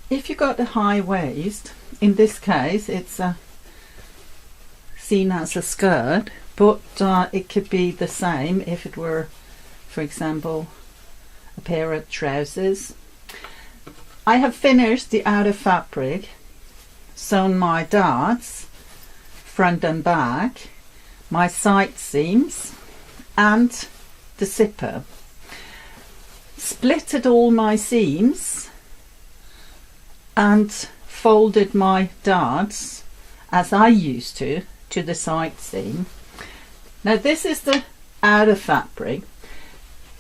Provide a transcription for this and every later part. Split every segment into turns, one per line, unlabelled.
if you got a high waist, in this case it's seen as a skirt, but it could be the same if it were, for example, a pair of trousers. I have finished the outer fabric, sewn my darts front and back, my side seams and the zipper. Splitted all my seams and folded my darts as I used to the side seam. Now this is the outer fabric.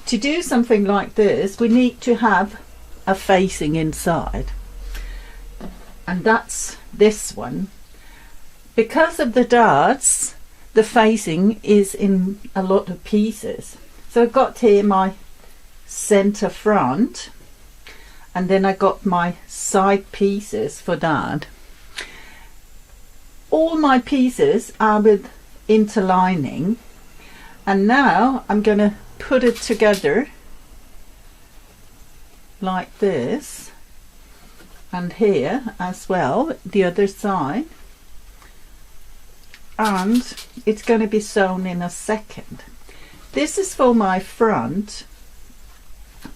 To do something like this we need to have a facing inside, and that's this one. Because of the darts, the facing is in a lot of pieces. So I've got here my center front, and then I got my side pieces for that. All my pieces are with interlining, and now I'm going to put it together like this, and here as well the other side, and it's going to be sewn in a second. This is for my front.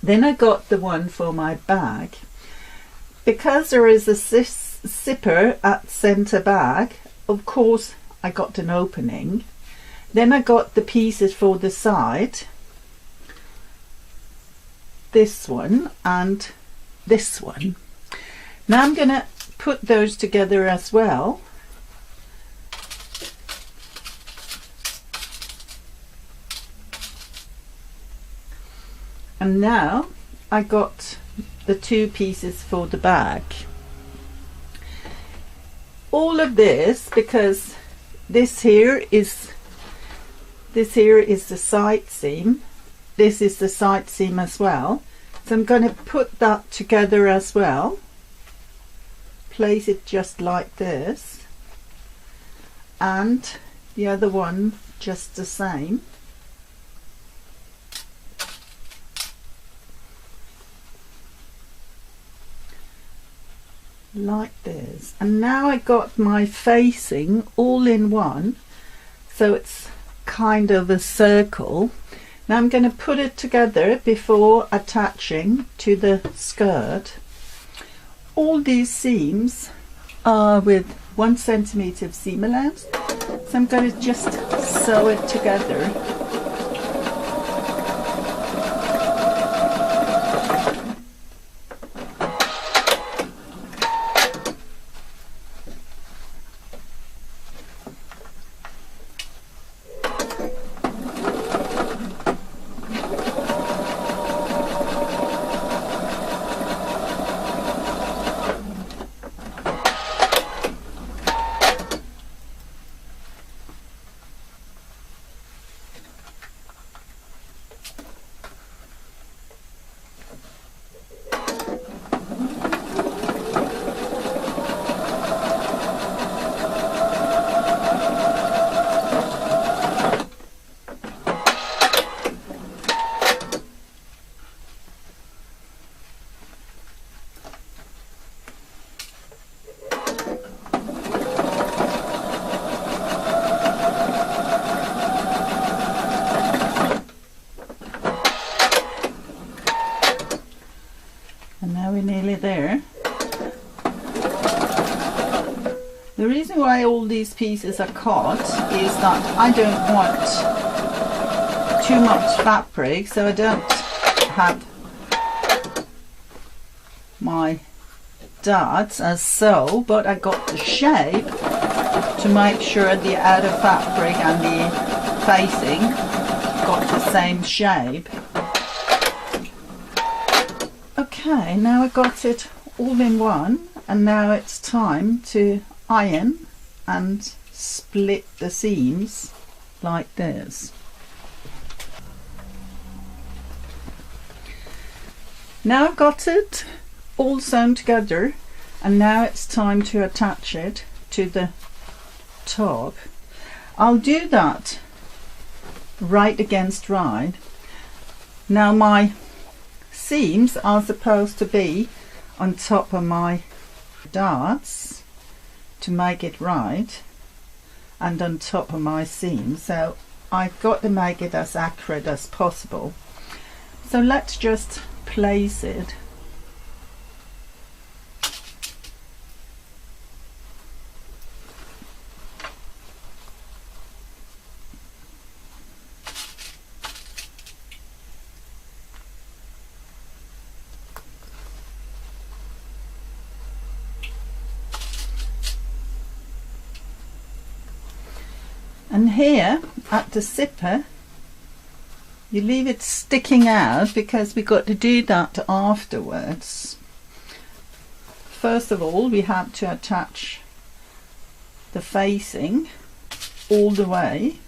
Then I got the one for my back. Because there is a zipper at center back, of course I got an opening. Then I got the pieces for the side, this one and this one. Now I'm going to put those together as well. And now I got the two pieces for the back. All of this, because this here is the side seam, this is the side seam as well, so I'm going to put that together as well. Place it just like this, and the other one just the same. Like this. And now I got my facing all in one, so it's kind of a circle. Now I'm going to put it together before attaching to the skirt. All these seams are with 1 centimeter of seam allowance, so I'm going to just sew it together. And now we're nearly there. The reason why all these pieces are cut is that I don't want too much fabric, so I don't have my darts as so, but I got the shape to make sure the outer fabric and the facing got the same shape. Okay, now I got it all in one, and now it's time to iron and split the seams like this. Now I've got it all sewn together, and now it's time to attach it to the top. I'll do that right against right. Now my seams are supposed to be on top of my darts to make it right, and on top of my seam. So I've got to make it as accurate as possible. So let's just place it. And here at the zipper, you leave it sticking out because we've got to do that afterwards. First of all, we have to attach the facing all the way.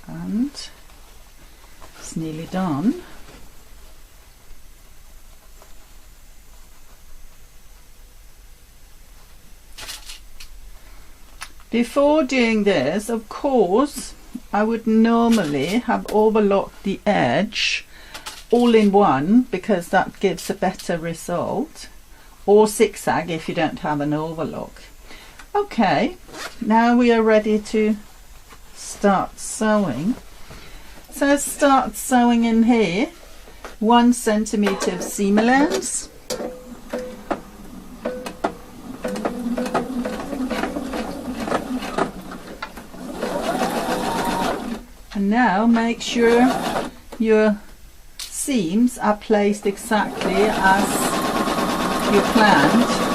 And it's nearly done. Before doing this, of course, I would normally have overlocked the edge all in one because that gives a better result, or zigzag if you don't have an overlock. Okay, now we are ready to start sewing. So start sewing in here 1 centimeter of seam allowance. And now make sure your seams are placed exactly as you planned.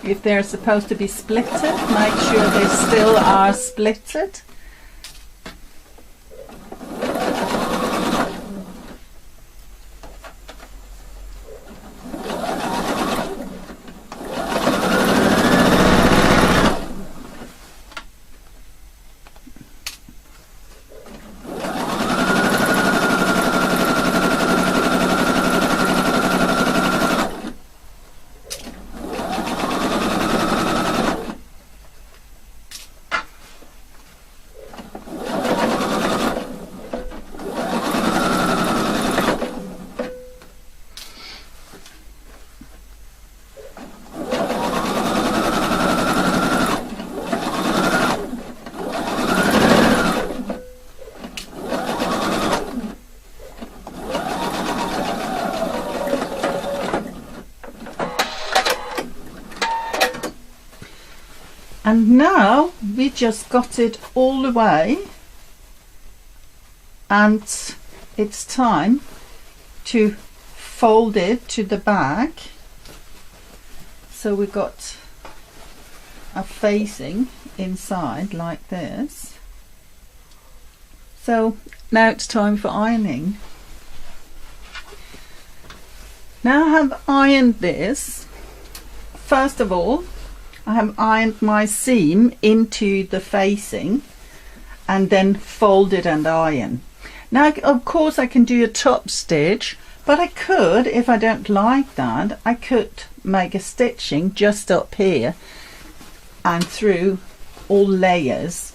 If they're supposed to be splitted, make sure they still are splitted. And now we just got it all the way, and it's time to fold it to the back. So we've got a facing inside like this. So now it's time for ironing. Now I have ironed this. First of all, I have ironed my seam into the facing and then folded and iron. Now of course I can do a top stitch, but I could, if I don't like that, I could make a stitching just up here and through all layers.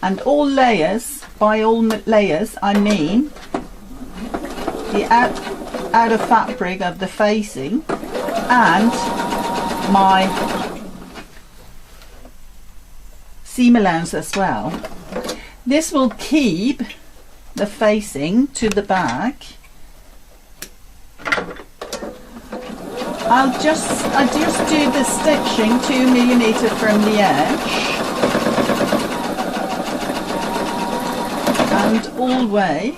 And all layers, by all layers I mean the outer fabric of the facing and my seam allowance as well. This will keep the facing to the back. I just do the stitching 2 millimeter from the edge and all the way.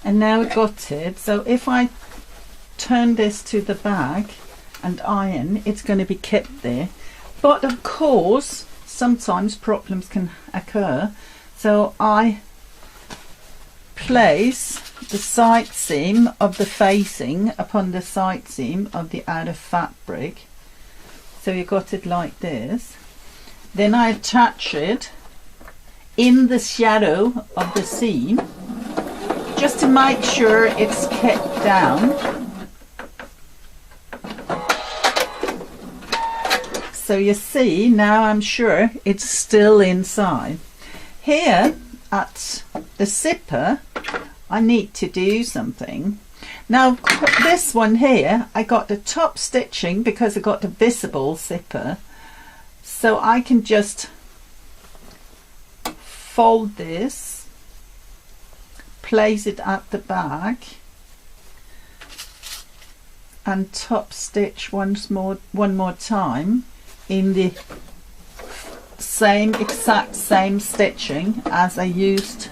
And now I got it, so if I turn this to the back and iron, it's going to be kept there. But of course, sometimes problems can occur. So I place the side seam of the facing upon the side seam of the outer fabric. So you got it like this. Then I attach it in the shadow of the seam, just to make sure it's kept down. So you see, now I'm sure it's still inside. Here at the zipper, I need to do something. Now this one here, I got the top stitching because I got the visible zipper. So I can just fold this, place it at the back, and top stitch one more time in the exact same stitching as I used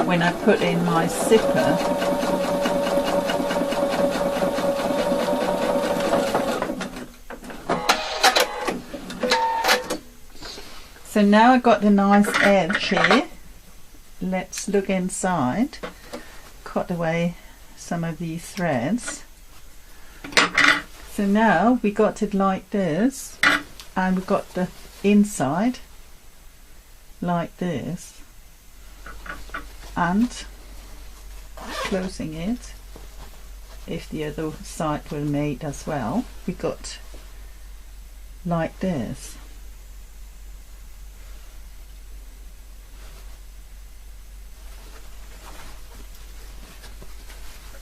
when I put in my zipper. So now I've got the nice edge here. Let's look inside. Cut away some of these threads. So now we got it like this, and we've got the inside like this, and closing it, if the other side were made as well, we got like this.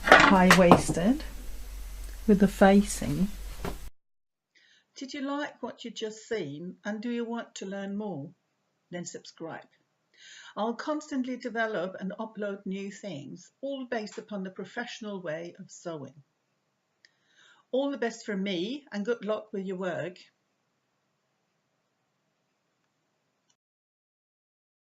High-waisted with the facing. Did you like what you just seen, and do you want to learn more? Then subscribe. I'll constantly develop and upload new things, all based upon the professional way of sewing. All the best from me, and good luck with your work.